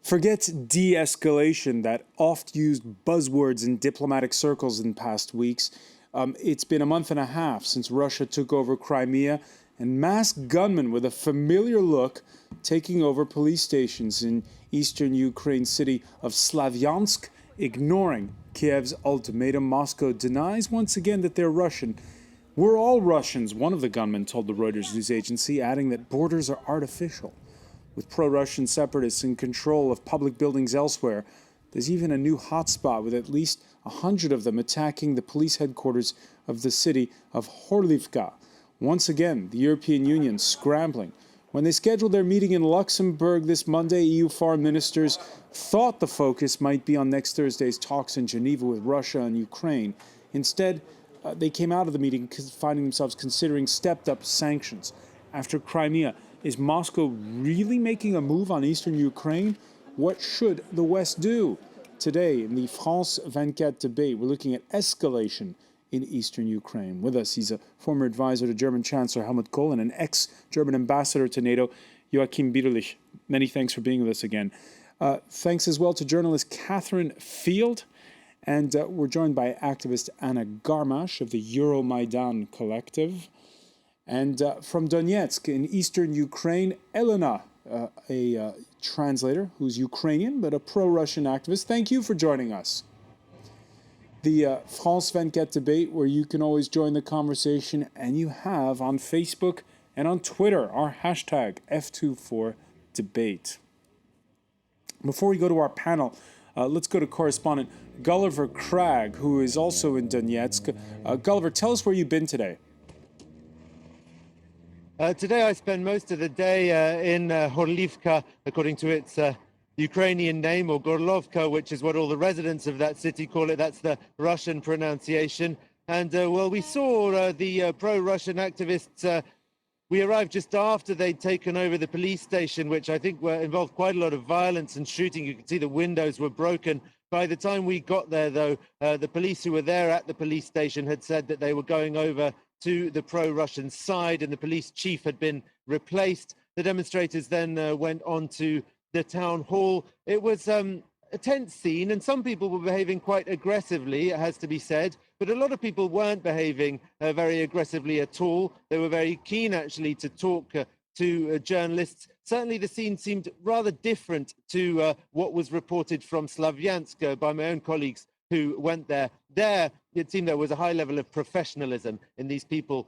Forget de-escalation, that oft-used buzzwords in diplomatic circles in past weeks. It's been a month and a half since Russia took over Crimea, and masked gunmen with a familiar look taking over police stations in eastern Ukraine city of Slavyansk, ignoring Kiev's ultimatum. Moscow denies once again that they're Russian. We're all Russians, one of the gunmen told the Reuters news agency, adding that borders are artificial. With pro-Russian separatists in control of public buildings elsewhere, there's even a new hotspot with at least 100 of them attacking the police headquarters of the city of Horlivka. Once again, the European Union scrambling. When they scheduled their meeting in Luxembourg this Monday, EU foreign ministers thought the focus might be on next Thursday's talks in Geneva with Russia and Ukraine. Instead, they came out of the meeting finding themselves considering stepped-up sanctions. After Crimea, is Moscow really making a move on eastern Ukraine? What should the West do? Today, in the France 24 debate, we're looking at escalation in eastern Ukraine. With us, he's a former advisor to German Chancellor Helmut Kohl and an ex-German ambassador to NATO, Joachim Biederlich. Many thanks for being with us again. Thanks as well to journalist Catherine Field. And we're joined by activist Anna Garmash of the Euromaidan Collective. And from Donetsk in eastern Ukraine, Elena, a translator who's Ukrainian but a pro-Russian activist. Thank you for joining us. The France 24 debate, where you can always join the conversation, and you have on Facebook and on Twitter our hashtag F24Debate. Before we go to our panel, let's go to correspondent Gulliver Cragg, who is also in Donetsk. Gulliver, tell us where you've been today. Today I spent most of the day in Horlivka, according to its Ukrainian name, or Gorlovka, which is what all the residents of that city call it. That's the Russian pronunciation. And, well, we saw the pro-Russian activists. We arrived just after they'd taken over the police station, which I think involved quite a lot of violence and shooting. You could see the windows were broken. By the time we got there, though, the police who were there at the police station had said that they were going over to the pro-Russian side, and the police chief had been replaced. The demonstrators then went on to the town hall. It was a tense scene, and some people were behaving quite aggressively, it has to be said, but a lot of people weren't behaving very aggressively at all. They were very keen, actually, to talk to journalists. Certainly the scene seemed rather different to what was reported from Slavyansk by my own colleagues who went there. There, it seemed there was a high level of professionalism in these people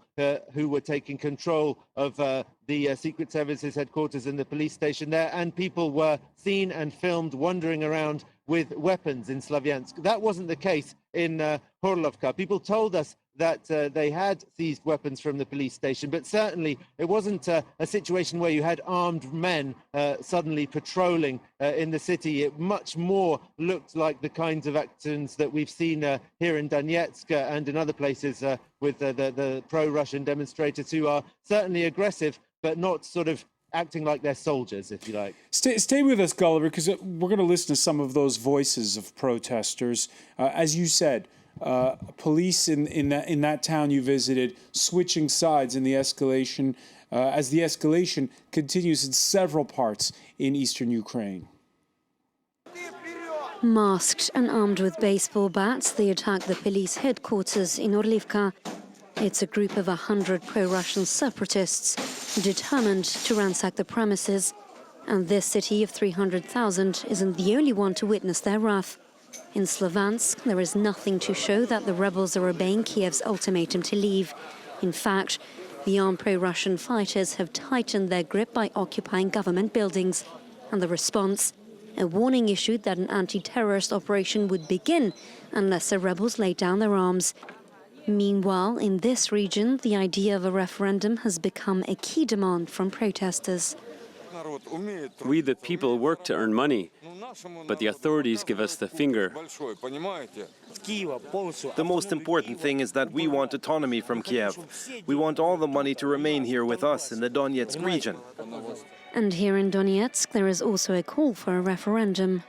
who were taking control of the Secret Services headquarters and the police station there, and people were seen and filmed wandering around with weapons in Slavyansk. That wasn't the case in Horlovka. People told us that they had seized weapons from the police station, but certainly it wasn't a situation where you had armed men suddenly patrolling in the city. It much more looked like the kinds of actions that we've seen here in Donetsk and in other places with the pro-Russian demonstrators, who are certainly aggressive, but not sort of acting like they're soldiers, if you like. Stay with us, Gulliver, because we're going to listen to some of those voices of protesters. As you said, police in that town you visited switching sides in the escalation, as the escalation continues in several parts in eastern Ukraine. Masked and armed with baseball bats, they attacked the police headquarters in Orlivka. It's a group of 100 pro-Russian separatists determined to ransack the premises. And this city of 300,000 isn't the only one to witness their wrath. In Slavyansk, there is nothing to show that the rebels are obeying Kiev's ultimatum to leave. In fact, the armed pro-Russian fighters have tightened their grip by occupying government buildings. And the response? A warning issued that an anti-terrorist operation would begin unless the rebels laid down their arms. Meanwhile, in this region, the idea of a referendum has become a key demand from protesters. We, the people, work to earn money, but the authorities give us the finger. The most important thing is that we want autonomy from Kiev. We want all the money to remain here with us in the Donetsk region. And here in Donetsk, there is also a call for a referendum.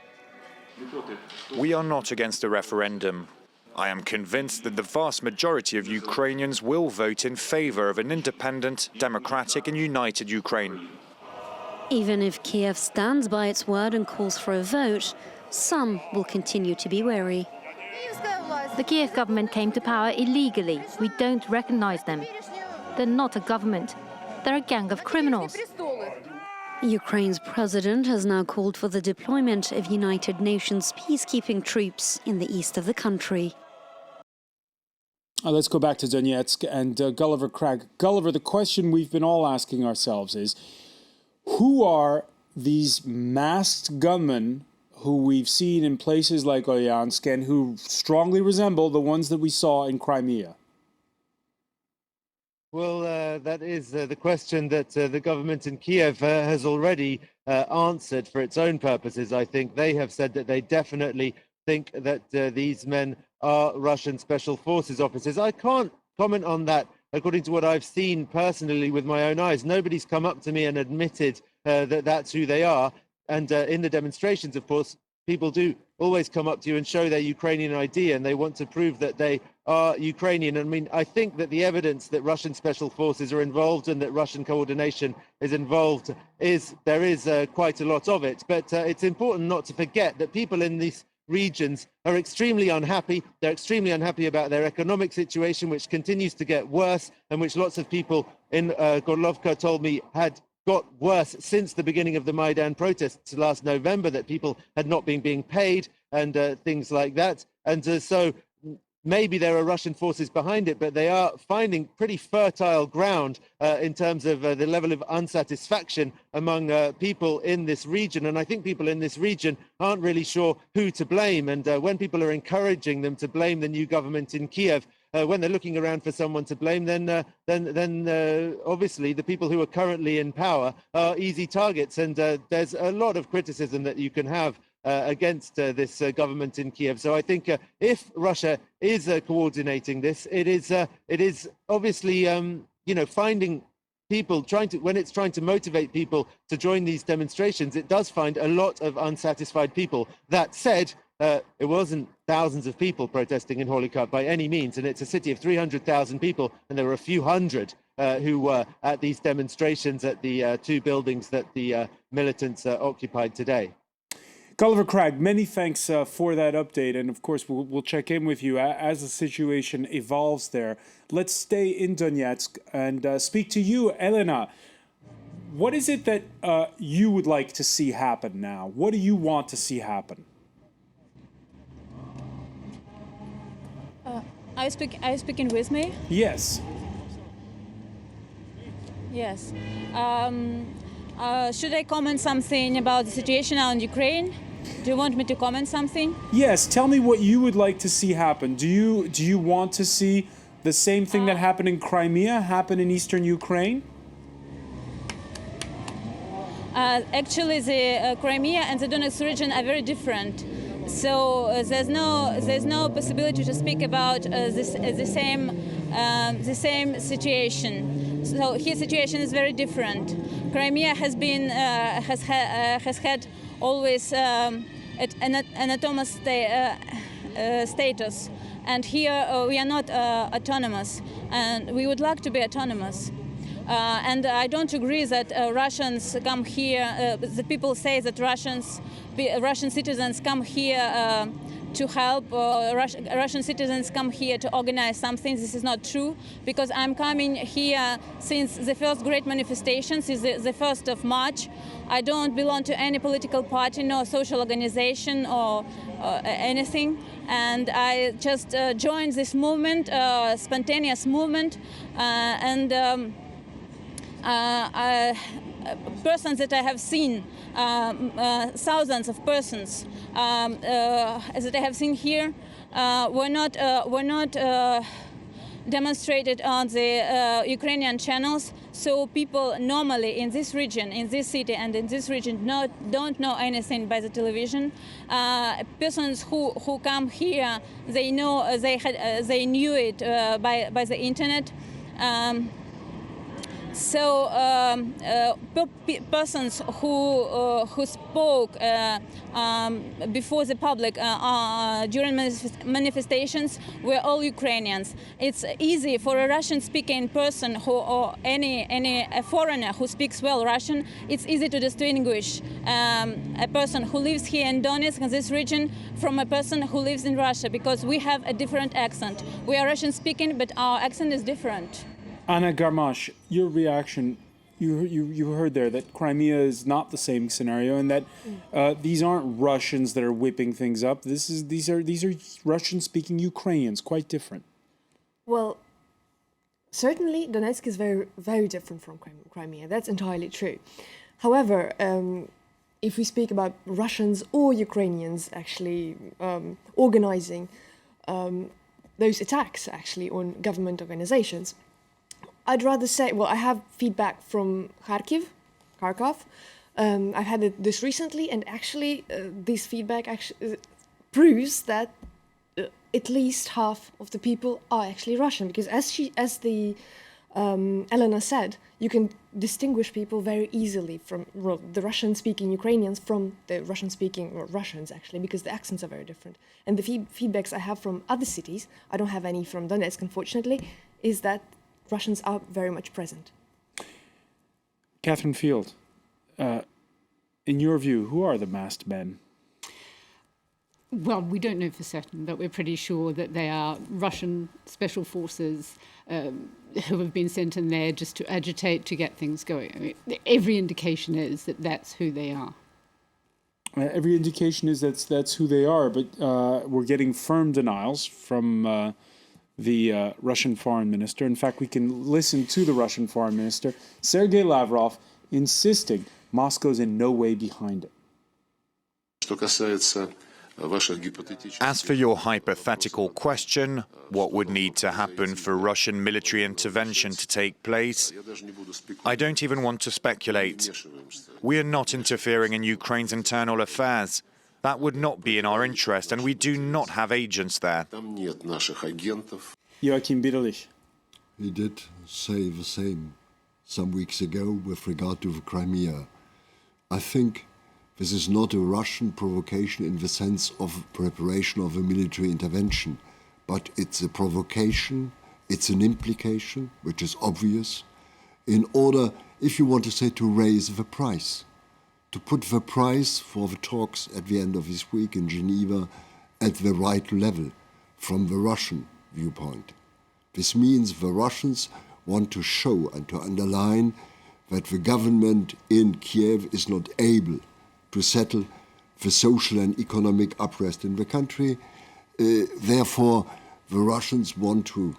We are not against a referendum. I am convinced that the vast majority of Ukrainians will vote in favor of an independent, democratic and united Ukraine. Even if Kiev stands by its word and calls for a vote, some will continue to be wary. The Kiev government came to power illegally. We don't recognize them. They're not a government. They're a gang of criminals. Ukraine's president has now called for the deployment of United Nations peacekeeping troops in the east of the country. Let's go back to Donetsk and Gulliver Cragg. Gulliver, the question we've been all asking ourselves is, who are these masked gunmen who we've seen in places like Olyansk and who strongly resemble the ones that we saw in Crimea? Well, that is the question that the government in Kiev has already answered for its own purposes, I think. They have said that they definitely think that these men are Russian Special Forces officers. I can't comment on that according to what I've seen personally with my own eyes. Nobody's come up to me and admitted that that's who they are. And in the demonstrations, of course, people do always come up to you and show their Ukrainian ID, and they want to prove that they are Ukrainian. I mean, I think that the evidence that Russian Special Forces are involved and that Russian coordination is involved there is quite a lot of it. But it's important not to forget that people in these regions are extremely unhappy. They're extremely unhappy about their economic situation, which continues to get worse, and which lots of people in Gorlovka told me had got worse since the beginning of the Maidan protests last November, that people had not been being paid and things like that. And so maybe there are Russian forces behind it, but they are finding pretty fertile ground in terms of the level of unsatisfaction among people in this region. And I think people in this region aren't really sure who to blame. And when people are encouraging them to blame the new government in Kiev, when they're looking around for someone to blame, then obviously the people who are currently in power are easy targets. And there's a lot of criticism that you can have against this government in Kiev. So I think if Russia is coordinating this, it is obviously finding people when it's trying to motivate people to join these demonstrations, it does find a lot of unsatisfied people. That said, it wasn't thousands of people protesting in Holyka by any means, and it's a city of 300,000 people, and there were a few hundred who were at these demonstrations at the two buildings that the militants occupied today. Gulliver Cragg, many thanks for that update, and of course we'll check in with you as the situation evolves there. Let's stay in Donetsk and speak to you, Elena. What is it that you would like to see happen now? What do you want to see happen? Are you speaking with me? Yes. Yes. Should I comment something about the situation now in Ukraine? Do you want me to comment something? Yes. Tell me what you would like to see happen. Do you want to see the same thing that happened in Crimea happen in eastern Ukraine? Actually, the Crimea and the Donetsk region are very different. So there's no possibility to speak about the same situation. So his situation is very different. Crimea has had always an autonomous status, and here we are not autonomous, and we would like to be autonomous. And I don't agree that Russians come here. The people say that Russian citizens come here to help. Russian citizens come here to organize something. This is not true, because I'm coming here since the first great manifestation, since the 1st of March. I don't belong to any political party, no social organization or anything. And I just joined this movement, spontaneous movement, persons that I have seen, thousands of persons that I have seen here, were not demonstrated on the Ukrainian channels. So people normally in this region, in this city and in this region don't know anything by the television. Persons who come here, they knew it by the internet. So persons who spoke before the public during manifestations were all Ukrainians. It's easy for a Russian-speaking person or a foreigner who speaks well Russian. It's easy to distinguish a person who lives here in Donetsk, in this region, from a person who lives in Russia, because we have a different accent. We are Russian-speaking, but our accent is different. Anna Garmash, your reaction, you heard there that Crimea is not the same scenario, and that these aren't Russians that are whipping things up. These are Russian-speaking Ukrainians, quite different. Well, certainly Donetsk is very, very different from Crimea. That's entirely true. However, if we speak about Russians or Ukrainians actually organizing those attacks actually on government organizations, I'd rather say, well, I have feedback from Kharkov. I've had this recently, and actually this feedback actually proves that at least half of the people are actually Russian, because as Elena said, you can distinguish people very easily from the Russian-speaking Ukrainians from the Russian-speaking Russians, actually, because the accents are very different. And the feedbacks I have from other cities, I don't have any from Donetsk, unfortunately, is that Russians are very much present. Catherine Field, in your view, who are the masked men? Well, we don't know for certain, but we're pretty sure that they are Russian special forces who have been sent in there just to agitate, to get things going. I mean, every indication is that that's who they are. Every indication is that's who they are, but we're getting firm denials from the Russian foreign minister. In fact, we can listen to the Russian foreign minister, Sergei Lavrov, insisting Moscow's in no way behind it. As for your hypothetical question, what would need to happen for Russian military intervention to take place, I don't even want to speculate. We are not interfering in Ukraine's internal affairs. That would not be in our interest, and we do not have agents there. Joachim Biederlich. He did say the same some weeks ago with regard to Crimea. I think this is not a Russian provocation in the sense of preparation of a military intervention, but it's a provocation, it's an implication, which is obvious, in order, if you want to say, to raise the price, to put the price for the talks at the end of this week in Geneva at the right level from the Russian viewpoint. This means the Russians want to show and to underline that the government in Kiev is not able to settle the social and economic unrest in the country. Therefore, the Russians want to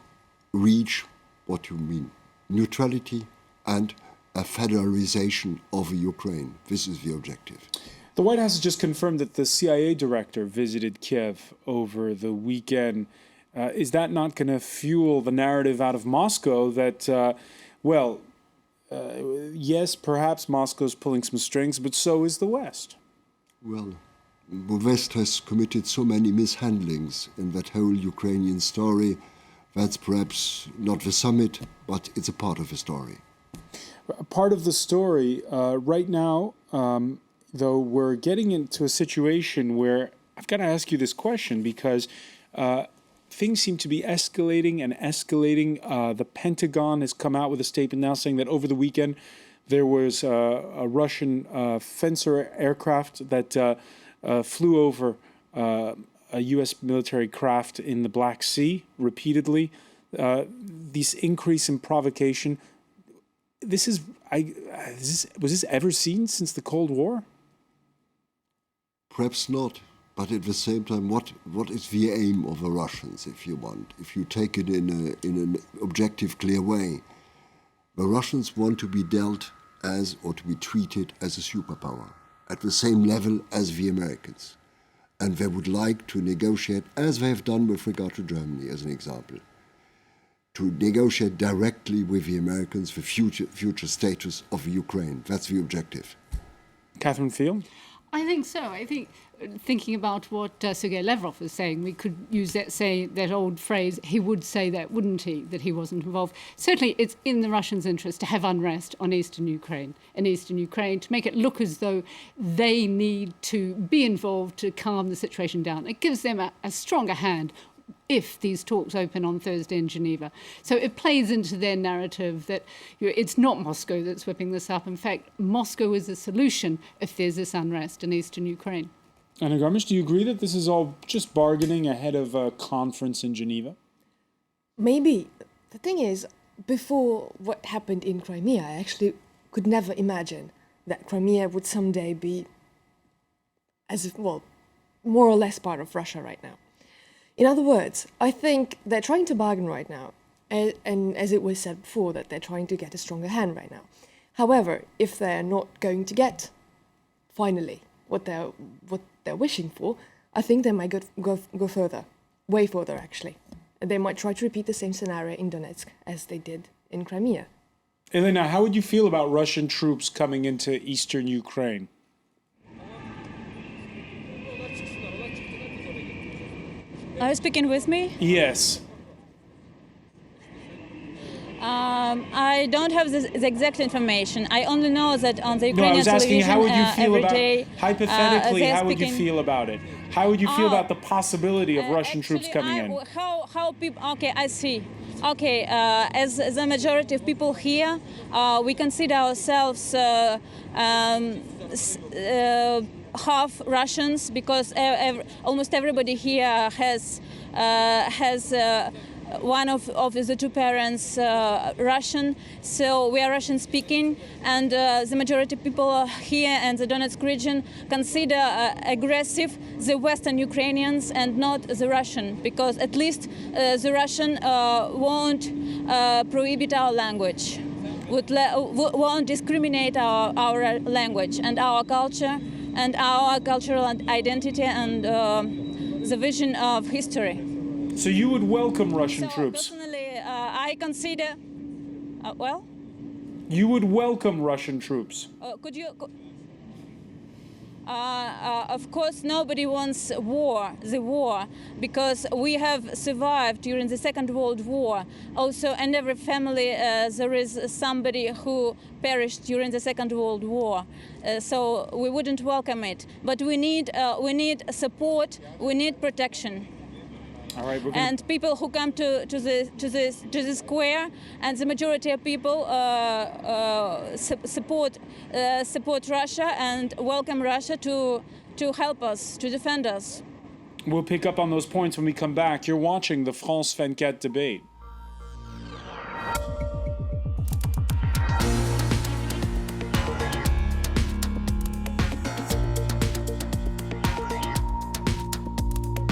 reach, what you mean, neutrality and a federalization of Ukraine. This is the objective. The White House has just confirmed that the CIA director visited Kiev over the weekend. Is that not going to fuel the narrative out of Moscow that, yes, perhaps Moscow's pulling some strings, but so is the West? Well, the West has committed so many mishandlings in that whole Ukrainian story. That's perhaps not the summit, but it's a part of the story. A part of the story. Right now, though, we're getting into a situation where I've got to ask you this question because things seem to be escalating and escalating. The Pentagon has come out with a statement now saying that over the weekend there was a Russian fencer aircraft that flew over a U.S. military craft in the Black Sea repeatedly. This increase in provocation. Was this ever seen since the Cold War? Perhaps not. But at the same time, what is the aim of the Russians, if you want? If you take it in an objective, clear way, the Russians want to be dealt as, or to be treated as a superpower, at the same level as the Americans. And they would like to negotiate, as they have done with regard to Germany, as an example, to negotiate directly with the Americans the future status of Ukraine. That's the objective. Catherine Field? I think so. I think thinking about what Sergei Lavrov was saying, we could use that old phrase, he would say that, wouldn't he, that he wasn't involved. Certainly it's in the Russians' interest to have unrest in eastern Ukraine, to make it look as though they need to be involved to calm the situation down. It gives them a stronger hand if these talks open on Thursday in Geneva. So it plays into their narrative that it's not Moscow that's whipping this up. In fact, Moscow is the solution if there's this unrest in eastern Ukraine. Anna Garmisch, do you agree that this is all just bargaining ahead of a conference in Geneva? Maybe. The thing is, before what happened in Crimea, I actually could never imagine that Crimea would someday be, more or less part of Russia right now. In other words, I think they're trying to bargain right now, and as it was said before, that they're trying to get a stronger hand right now. However, if they're not going to get, finally, what they're wishing for, I think they might go further, way further actually. They might try to repeat the same scenario in Donetsk as they did in Crimea. Elena, how would you feel about Russian troops coming into eastern Ukraine? Are you speaking with me? Yes. I don't have the exact information. I only know that on the Ukrainian television, how would you feel every about, day, hypothetically, how would you feel about it? How would you feel about the possibility of Russian troops coming in? How people? Okay, I see. Okay, as the majority of people here, we consider ourselves half Russians because almost everybody here has one of the two parents Russian, so we are Russian speaking, and the majority of people here in the Donetsk region consider aggressive the Western Ukrainians and not the Russian, because at least the Russian won't prohibit our language, won't discriminate our language and our culture and our cultural identity and the vision of history. So you would welcome Russian troops? Personally, I consider, You would welcome Russian troops? Could you? Of course, nobody wants the war, because we have survived during the Second World War. Also, in every family, there is somebody who perished during the Second World War. So we wouldn't welcome it. But we need support. We need protection. All right, and people who come to the square, and the majority of people support Russia and welcome Russia to help us, to defend us. We'll pick up on those points when we come back. You're watching the France 24 debate.